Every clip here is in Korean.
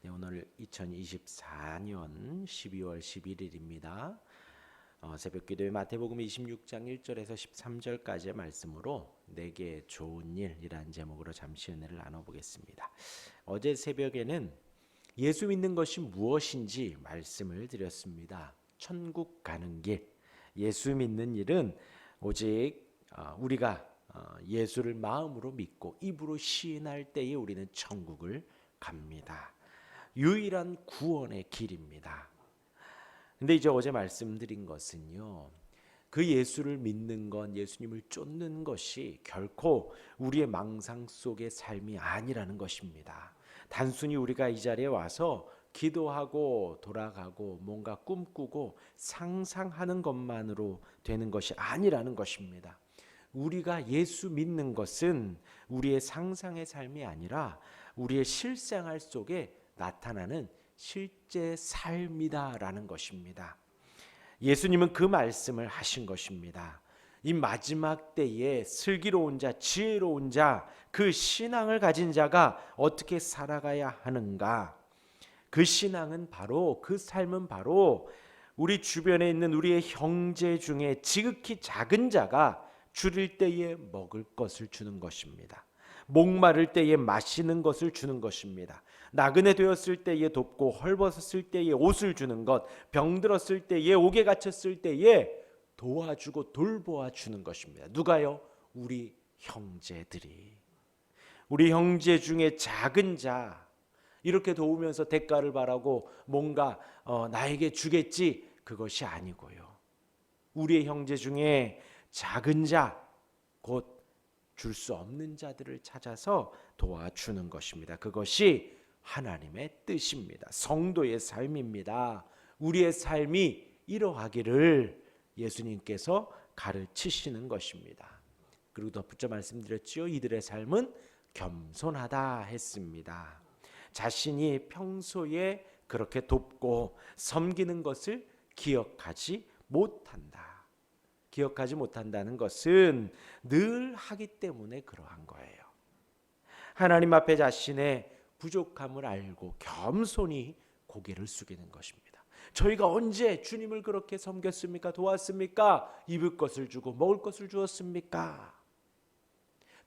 네, 오늘 2024년 12월 11일입니다. 새벽 기도에 마태복음 26장 1절에서 13절까지의 말씀으로 내게 좋은 일이라는 제목으로 잠시 은혜를 나눠보겠습니다. 어제 새벽에는 예수 믿는 것이 무엇인지 말씀을 드렸습니다. 천국 가는 길, 예수 믿는 일은 오직 우리가 예수를 마음으로 믿고 입으로 시인할 때에 우리는 천국을 갑니다. 유일한 구원의 길입니다. 근데 이제 어제 말씀드린 것은요, 그 예수를 믿는 건, 예수님을 쫓는 것이 결코 우리의 망상 속의 삶이 아니라는 것입니다. 단순히 우리가 이 자리에 와서 기도하고 돌아가고 뭔가 꿈꾸고 상상하는 것만으로 되는 것이 아니라는 것입니다. 우리가 예수 믿는 것은 우리의 상상의 삶이 아니라 우리의 실생활 속에 나타나는 실제 삶이다라는 것입니다. 예수님은 그 말씀을 하신 것입니다. 이 마지막 때에 슬기로운 자, 지혜로운 자, 그 신앙을 가진 자가 어떻게 살아가야 하는가? 그 신앙은 바로, 그 삶은 바로 우리 주변에 있는 우리의 형제 중에 지극히 작은 자가 줄일 때에 먹을 것을 주는 것입니다. 목마를 때에 마시는 것을 주는 것입니다. 나그네 되었을 때에 돕고 헐벗었을 때에 옷을 주는 것, 병들었을 때에 옥에 갇혔을 때에 도와주고 돌보아 주는 것입니다. 누가요? 우리 형제들이. 우리 형제 중에 작은 자, 이렇게 도우면서 대가를 바라고 뭔가 나에게 주겠지, 그것이 아니고요. 우리의 형제 중에 작은 자, 곧 줄 수 없는 자들을 찾아서 도와주는 것입니다. 그것이 하나님의 뜻입니다. 성도의 삶입니다. 우리의 삶이 이러하기를 예수님께서 가르치시는 것입니다. 그리고 덧붙여 말씀드렸지요. 이들의 삶은 겸손하다 했습니다. 자신이 평소에 그렇게 돕고 섬기는 것을 기억하지 못한다. 기억하지 못한다는 것은 늘 하기 때문에 그러한 거예요. 하나님 앞에 자신의 부족함을 알고 겸손히 고개를 숙이는 것입니다. 저희가 언제 주님을 그렇게 섬겼습니까? 도왔습니까? 입을 것을 주고 먹을 것을 주었습니까?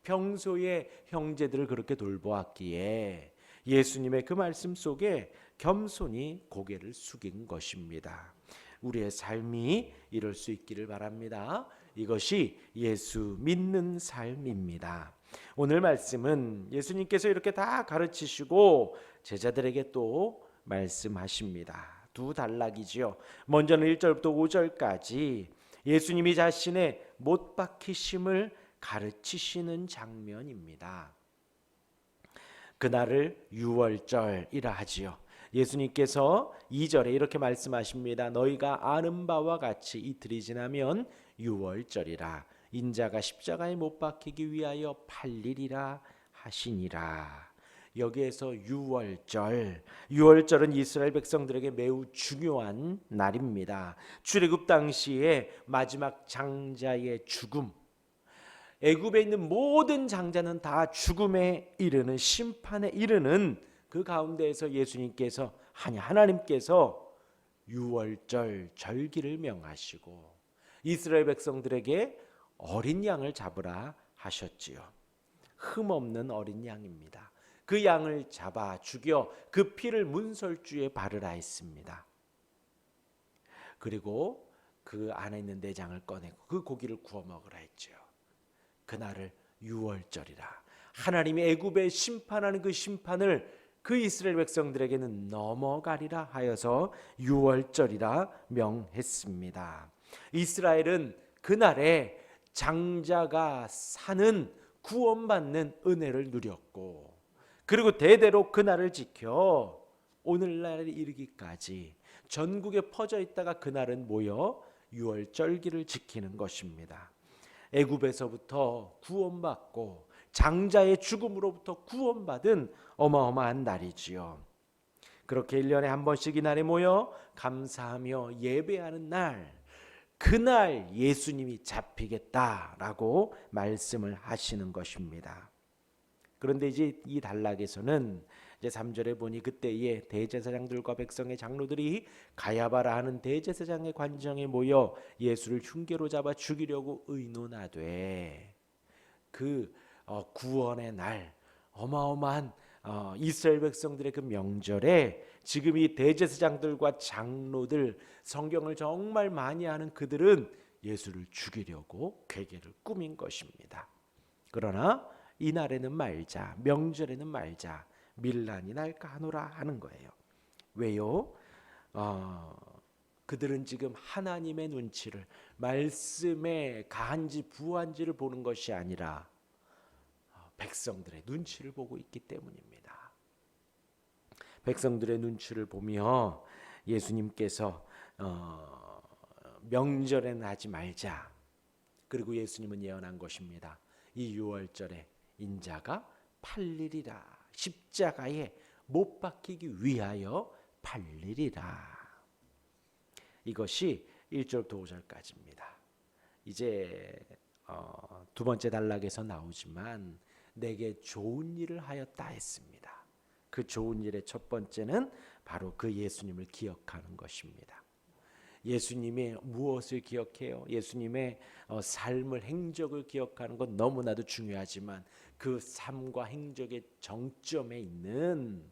평소에 형제들을 그렇게 돌보았기에 예수님의 그 말씀 속에 겸손히 고개를 숙인 것입니다. 우리의 삶이 이럴 수 있기를 바랍니다. 이것이 예수 믿는 삶입니다. 오늘 말씀은 예수님께서 이렇게 다 가르치시고 제자들에게 또 말씀하십니다. 두 단락이지요. 먼저는 1절부터 5절까지 예수님이 자신의 못 박히심을 가르치시는 장면입니다. 그날을 유월절이라 하지요. 예수님께서 2절에 이렇게 말씀하십니다. 너희가 아는 바와 같이 이틀이 지나면 유월절이라. 인자가 십자가에 못 박히기 위하여 팔리리라 하시니라. 여기에서 유월절은 이스라엘 백성들에게 매우 중요한 날입니다. 출애굽 당시에 마지막 장자의 죽음, 애굽에 있는 모든 장자는 다 죽음에 이르는, 심판에 이르는 그 가운데에서 예수님께서, 하나님께서 유월절 절기를 명하시고 이스라엘 백성들에게 어린 양을 잡으라 하셨지요. 흠없는 어린 양입니다. 그 양을 잡아 죽여 그 피를 문설주에 바르라 했습니다. 그리고 그 안에 있는 내장을 꺼내고 그 고기를 구워 먹으라 했지요. 그날을 유월절이라. 하나님이 애굽에 심판하는 그 심판을 그 이스라엘 백성들에게는 넘어가리라 하여서 유월절이라 명했습니다. 이스라엘은 그날에 장자가 사는, 구원받는 은혜를 누렸고, 그리고 대대로 그날을 지켜 오늘날에 이르기까지 전국에 퍼져 있다가 그날은 모여 유월절기를 지키는 것입니다. 애굽에서부터 구원받고 장자의 죽음으로부터 구원받은 어마어마한 날이지요. 그렇게 1년에 한 번씩 이 날에 모여 감사하며 예배하는 날, 그날 예수님이 잡히겠다라고 말씀을 하시는 것입니다. 그런데 이제 이 단락에서는 이제 3절에 보니 그때에 대제사장들과 백성의 장로들이 가야바라 하는 대제사장의 관정에 모여 예수를 흉계로 잡아 죽이려고 의논하되 그 구원의 날 어마어마한 이스라엘 백성들의 그 명절에 지금 이 대제사장들과 장로들 성경을 정말 많이 하는 그들은 예수를 죽이려고 괴계를 꾸민 것입니다. 그러나 이날에는 말자, 명절에는 말자, 밀란이 날까 하노라 하는 거예요. 왜요? 그들은 지금 하나님의 눈치를, 말씀의 가한지 부한지를 보는 것이 아니라 백성들의 눈치를 보고 있기 때문입니다. 백성들의 눈치를 보며 예수님께서 명절에는 하지 말자. 그리고 예수님은 예언한 것입니다. 이 유월절에 인자가 팔리리라. 십자가에 못 박히기 위하여 팔리리라. 이것이 1절부터 5절까지입니다. 이제 두 번째 단락에서 나오지만 내게 좋은 일을 하였다 했습니다. 그 좋은 일의 첫 번째는 바로 그 예수님을 기억하는 것입니다. 예수님의 무엇을 기억해요? 예수님의 삶을, 행적을 기억하는 건 너무나도 중요하지만 그 삶과 행적의 정점에 있는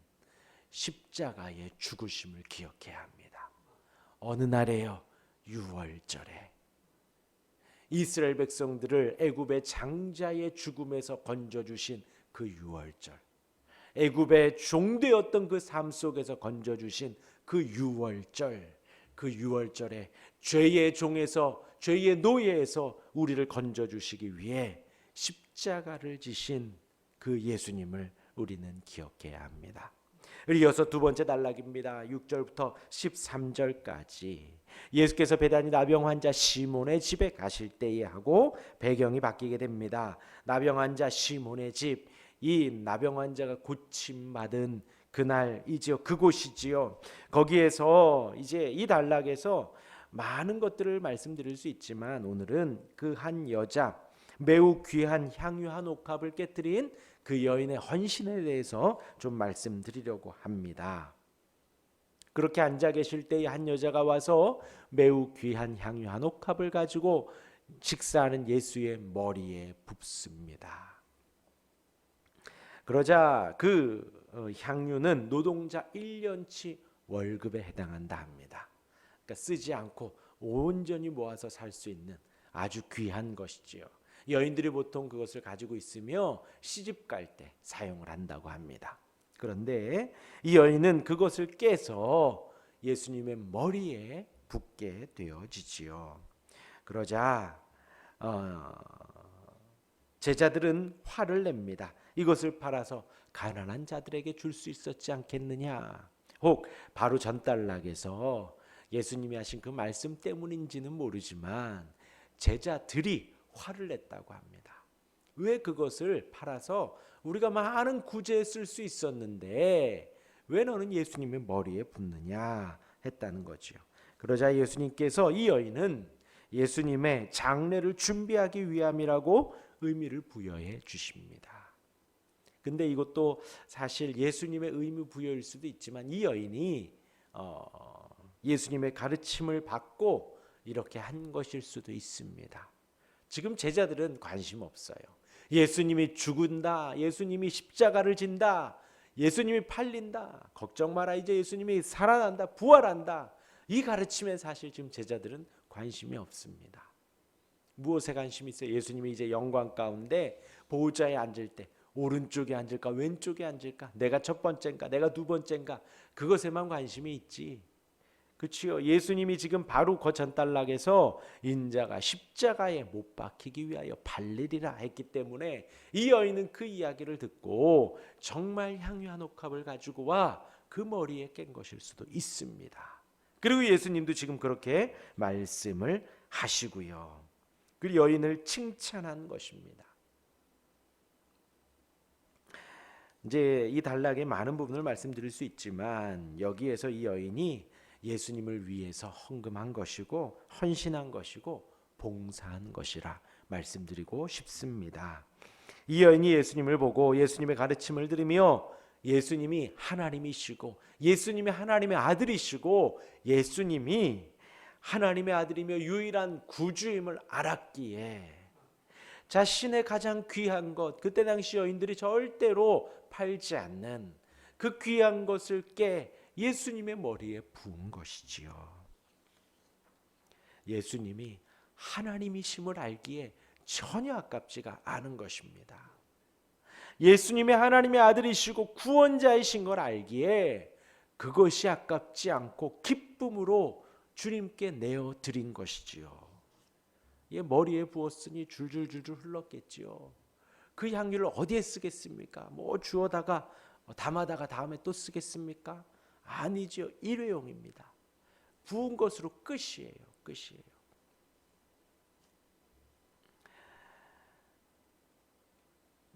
십자가의 죽으심을 기억해야 합니다. 어느 날에요? 유월절에 이스라엘 백성들을 애굽의 장자의 죽음에서 건져주신 그 유월절, 애굽의 종되었던 그 삶 속에서 건져주신 그 유월절, 그 유월절에 죄의 종에서, 죄의 노예에서 우리를 건져주시기 위해 십자가를 지신 그 예수님을 우리는 기억해야 합니다. 이어서 두 번째 단락입니다. 6절부터 13절까지 예수께서 베다니 나병 환자 시몬의 집에 가실 때에 하고 배경이 바뀌게 됩니다. 나병 환자 시몬의 집, 이 나병 환자가 고침받은 그날이지요. 그곳이지요. 거기에서 이제 이 단락에서 많은 것들을 말씀드릴 수 있지만 오늘은 그 한 여자, 매우 귀한 향유 한 옥합을 깨뜨린 그 여인의 헌신에 대해서 좀 말씀드리려고 합니다. 그렇게 앉아 계실 때에 한 여자가 와서 매우 귀한 향유 한 옥합을 가지고 식사하는 예수의 머리에 붓습니다. 그러자 그 향유는 노동자 1년치 월급에 해당한다 합니다. 그러니까 쓰지 않고 온전히 모아서 살 수 있는 아주 귀한 것이지요. 여인들이 보통 그것을 가지고 있으며 시집 갈 때 사용을 한다고 합니다. 그런데 이 여인은 그것을 깨서 예수님의 머리에 붓게 되어지지요. 그러자 제자들은 화를 냅니다. 이것을 팔아서 가난한 자들에게 줄 수 있었지 않겠느냐. 혹 바로 전단락에서 예수님이 하신 그 말씀 때문인지는 모르지만 제자들이 화를 냈다고 합니다. 왜 그것을 팔아서 우리가 많은 구제에 쓸 수 있었는데 왜 너는 예수님의 머리에 붓느냐 했다는 거죠. 그러자 예수님께서 이 여인은 예수님의 장례를 준비하기 위함이라고 의미를 부여해 주십니다. 근데 이것도 사실 예수님의 의미 부여일 수도 있지만 이 여인이 예수님의 가르침을 받고 이렇게 한 것일 수도 있습니다. 지금 제자들은 관심 없어요. 예수님이 죽은다, 예수님이 십자가를 진다, 예수님이 팔린다, 걱정 마라, 이제 예수님이 살아난다, 부활한다, 이 가르침에 사실 지금 제자들은 관심이 없습니다. 무엇에 관심이 있어요? 예수님이 이제 영광 가운데 보호자에 앉을 때 오른쪽에 앉을까 왼쪽에 앉을까, 내가 첫 번째인가 내가 두 번째인가, 그것에만 관심이 있지. 그렇지요. 예수님이 지금 바로 그 전단락에서 인자가 십자가에 못 박히기 위하여 팔리리라 했기 때문에 이 여인은 그 이야기를 듣고 정말 향유 한 옥합을 가지고 와 그 머리에 깬 것일 수도 있습니다. 그리고 예수님도 지금 그렇게 말씀을 하시고요. 그 여인을 칭찬한 것입니다. 이제 이 단락의 많은 부분을 말씀드릴 수 있지만 여기에서 이 여인이 예수님을 위해서 헌금한 것이고 헌신한 것이고 봉사한 것이라 말씀드리고 싶습니다. 이 여인이 예수님을 보고 예수님의 가르침을 들으며 예수님이 하나님이시고 예수님이 하나님의 아들이시고 예수님이 하나님의 아들이며 유일한 구주임을 알았기에 자신의 가장 귀한 것, 그때 당시 여인들이 절대로 팔지 않는 그 귀한 것을 깨 예수님의 머리에 부은 것이지요. 예수님이 하나님이심을 알기에 전혀 아깝지가 않은 것입니다. 예수님이 하나님의 아들이시고 구원자이신 걸 알기에 그것이 아깝지 않고 기쁨으로 주님께 내어 드린 것이지요. 머리에 부었으니 줄줄줄줄 흘렀겠지요. 그 향유를 어디에 쓰겠습니까? 뭐 주워다가 담아다가 다음에 또 쓰겠습니까? 아니지요. 일회용입니다. 부은 것으로 끝이에요. 끝이에요.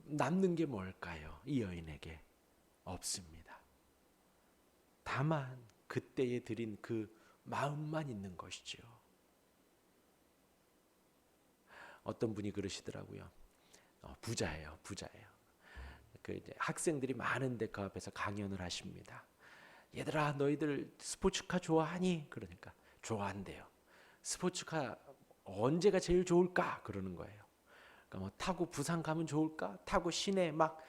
남는 게 뭘까요? 이 여인에게 없습니다. 다만 그때에 드린 그 마음만 있는 것이죠. 어떤 분이 그러시더라고요. 부자예요. 그 이제 학생들이 많은데 그 앞에서 강연을 하십니다. 얘들아, 너희들 스포츠카 좋아하니? 그러니까 좋아한대요. 스포츠카 언제가 제일 좋을까? 그러는 거예요. 그러니까 뭐 타고 부산 가면 좋을까? 타고 시내 막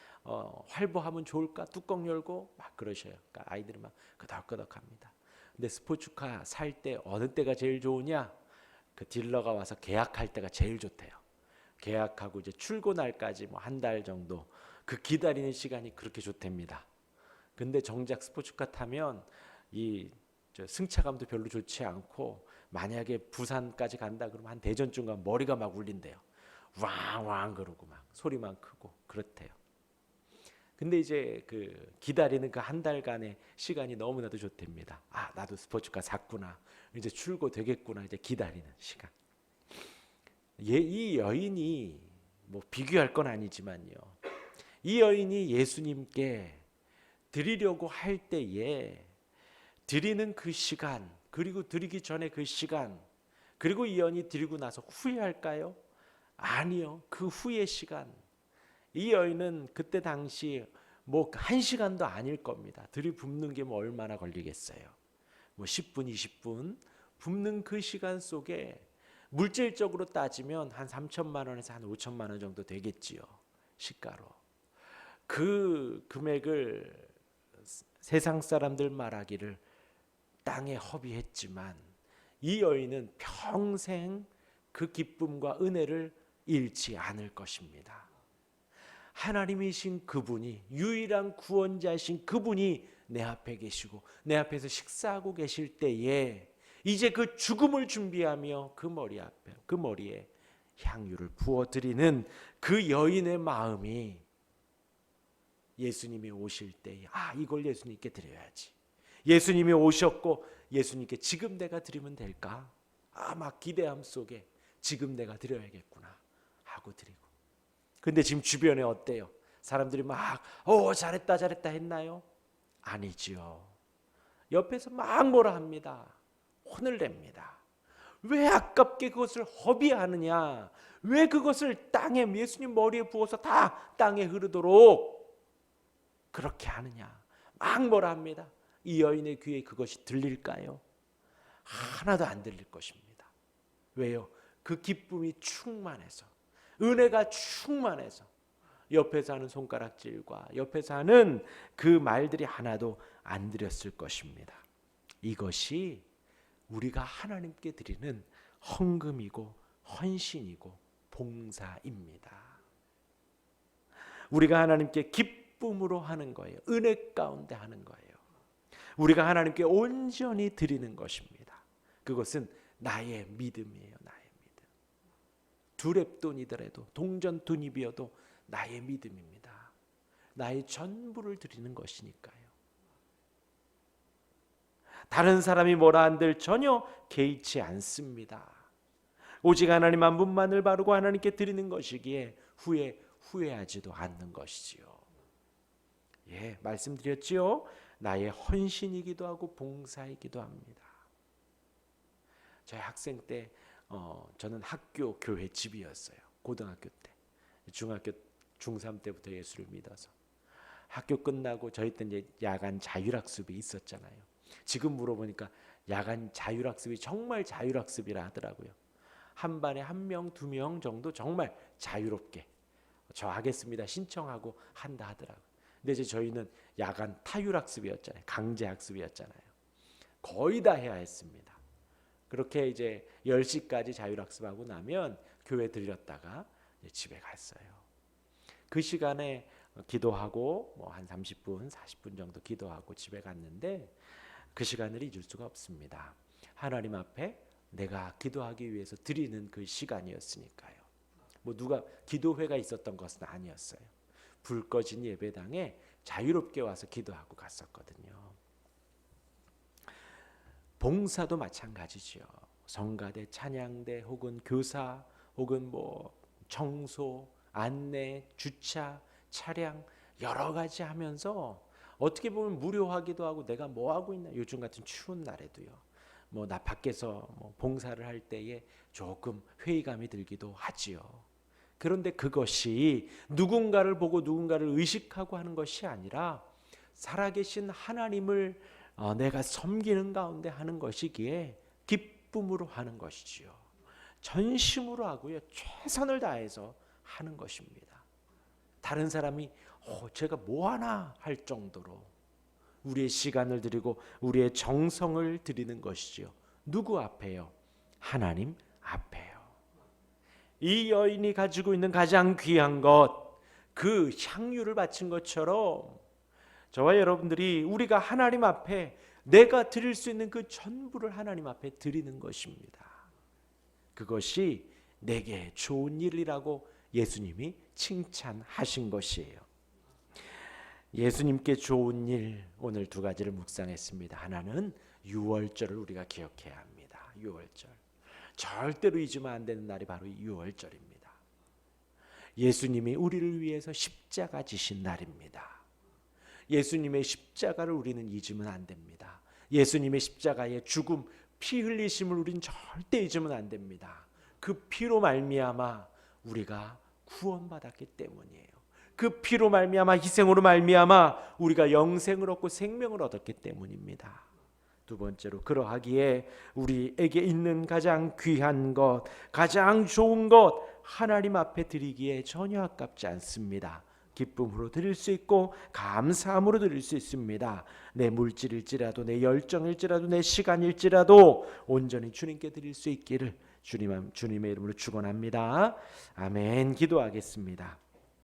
활보하면 좋을까? 뚜껑 열고 막 그러셔요. 그러니까 아이들이 막 끄덕끄덕합니다. 근데 스포츠카 살 때 어느 때가 제일 좋으냐? 그 딜러가 와서 계약할 때가 제일 좋대요. 계약하고 이제 출고 날까지 뭐 한 달 정도 그 기다리는 시간이 그렇게 좋답니다. 근데 정작 스포츠카 타면 이 승차감도 별로 좋지 않고 만약에 부산까지 간다 그러면 한 대전쯤 가면 머리가 막 울린대요. 왕왕 그러고 막 소리만 크고 그렇대요. 근데 이제 그 기다리는 그 한 달간의 시간이 너무나도 좋답니다. 아, 나도 스포츠카 샀구나. 이제 출고 되겠구나. 이제 기다리는 시간. 이 여인이 뭐 비교할 건 아니지만요. 이 여인이 예수님께 드리려고 할 때에 드리는 그 시간, 그리고 드리기 전에 그 시간, 그리고 이 여인이 드리고 나서 후회할까요? 아니요. 그 후의 시간. 이 여인은 그때 당시 뭐 1시간도 아닐 겁니다. 들이붓는 게 뭐 얼마나 걸리겠어요. 뭐 10분, 20분 붓는 그 시간 속에 물질적으로 따지면 한 3천만 원에서 한 5천만 원 정도 되겠지요. 시가로. 그 금액을 세상 사람들 말하기를 땅에 허비했지만 이 여인은 평생 그 기쁨과 은혜를 잃지 않을 것입니다. 하나님이신 그분이, 유일한 구원자이신 그분이 내 앞에 계시고 내 앞에서 식사하고 계실 때에 이제 그 죽음을 준비하며 그 머리 앞에, 그 머리에 향유를 부어드리는 그 여인의 마음이 예수님이 오실 때에 이걸 예수님께 드려야지. 예수님이 오셨고 예수님께 지금 내가 드리면 될까? 막 기대함 속에 지금 내가 드려야겠구나 하고 드리고. 근데 지금 주변에 어때요? 사람들이 막 잘했다 했나요? 아니지요. 옆에서 막 뭐라 합니다. 혼을 냅니다. 왜 아깝게 그것을 허비하느냐? 왜 그것을 땅에, 예수님 머리에 부어서 다 땅에 흐르도록 그렇게 하느냐? 막 뭐라 합니다. 이 여인의 귀에 그것이 들릴까요? 하나도 안 들릴 것입니다. 왜요? 그 기쁨이 충만해서, 은혜가 충만해서 옆에서 하는 손가락질과 옆에서 하는 그 말들이 하나도 안 들렸을 것입니다. 이것이 우리가 하나님께 드리는 헌금이고 헌신이고 봉사입니다. 우리가 하나님께 기쁨으로 하는 거예요. 은혜 가운데 하는 거예요. 우리가 하나님께 온전히 드리는 것입니다. 그것은 나의 믿음이에요. 나의 믿음. 두 렙돈이더라도, 동전 두 입이어도 나의 믿음입니다. 나의 전부를 드리는 것이니까요. 다른 사람이 뭐라 한들 전혀 개의치 않습니다. 오직 하나님 한 분만을 바르고 하나님께 드리는 것이기에 후회하지도 않는 것이지요. 말씀드렸지요. 나의 헌신이기도 하고 봉사이기도 합니다. 저희 학생 때 저는 학교 교회 집이었어요. 고등학교 때. 중학교 중3 때부터 예수를 믿어서 학교 끝나고 저희 때 이제 야간 자율학습이 있었잖아요. 지금 물어보니까 야간 자율학습이 정말 자율학습이라 하더라고요. 한 반에 1명, 2명 정도 정말 자유롭게 저 하겠습니다 신청하고 한다 하더라고요. 근데 이제 저희는 야간 타율학습이었잖아요. 강제학습이었잖아요. 거의 다 해야 했습니다. 그렇게 이제 10시까지 자율학습하고 나면 교회 들렸다가 집에 갔어요. 그 시간에 기도하고 뭐 한 30분, 40분 정도 기도하고 집에 갔는데 그 시간을 잊을 수가 없습니다. 하나님 앞에 내가 기도하기 위해서 드리는 그 시간이었으니까요. 뭐 누가 기도회가 있었던 것은 아니었어요. 불 꺼진 예배당에 자유롭게 와서 기도하고 갔었거든요. 봉사도 마찬가지죠. 성가대, 찬양대 혹은 교사 혹은 뭐 청소, 안내, 주차, 차량 여러 가지 하면서 어떻게 보면 무료하기도 하고 내가 뭐 하고 있나 요즘 같은 추운 날에도요. 뭐 나 밖에서 뭐 봉사를 할 때에 조금 회의감이 들기도 하지요. 그런데 그것이 누군가를 보고 누군가를 의식하고 하는 것이 아니라 살아계신 하나님을 내가 섬기는 가운데 하는 것이기에 기쁨으로 하는 것이지요. 전심으로 하고요. 최선을 다해서 하는 것입니다. 다른 사람이 제가 뭐하나 할 정도로 우리의 시간을 드리고 우리의 정성을 드리는 것이지요. 누구 앞에요? 하나님 앞에요. 이 여인이 가지고 있는 가장 귀한 것, 그 향유를 바친 것처럼 저와 여러분들이 우리가 하나님 앞에 내가 드릴 수 있는 그 전부를 하나님 앞에 드리는 것입니다. 그것이 내게 좋은 일이라고 예수님이 칭찬하신 것이에요. 예수님께 좋은 일, 오늘 두 가지를 묵상했습니다. 하나는 유월절을 우리가 기억해야 합니다. 유월절. 절대로 잊으면 안 되는 날이 바로 유월절입니다. 예수님이 우리를 위해서 십자가 지신 날입니다. 예수님의 십자가를 우리는 잊으면 안 됩니다. 예수님의 십자가의 죽음, 피 흘리심을 우리는 절대 잊으면 안 됩니다. 그 피로 말미암아 우리가 구원받았기 때문이에요. 그 피로 말미암아 희생으로 말미암아 우리가 영생을 얻고 생명을 얻었기 때문입니다. 두 번째로 그러하기에 우리에게 있는 가장 귀한 것, 가장 좋은 것 하나님 앞에 드리기에 전혀 아깝지 않습니다. 기쁨으로 드릴 수 있고 감사함으로 드릴 수 있습니다. 내 물질일지라도 내 열정일지라도 내 시간일지라도 온전히 주님께 드릴 수 있기를 주님의 이름으로 축원합니다. 아멘. 기도하겠습니다.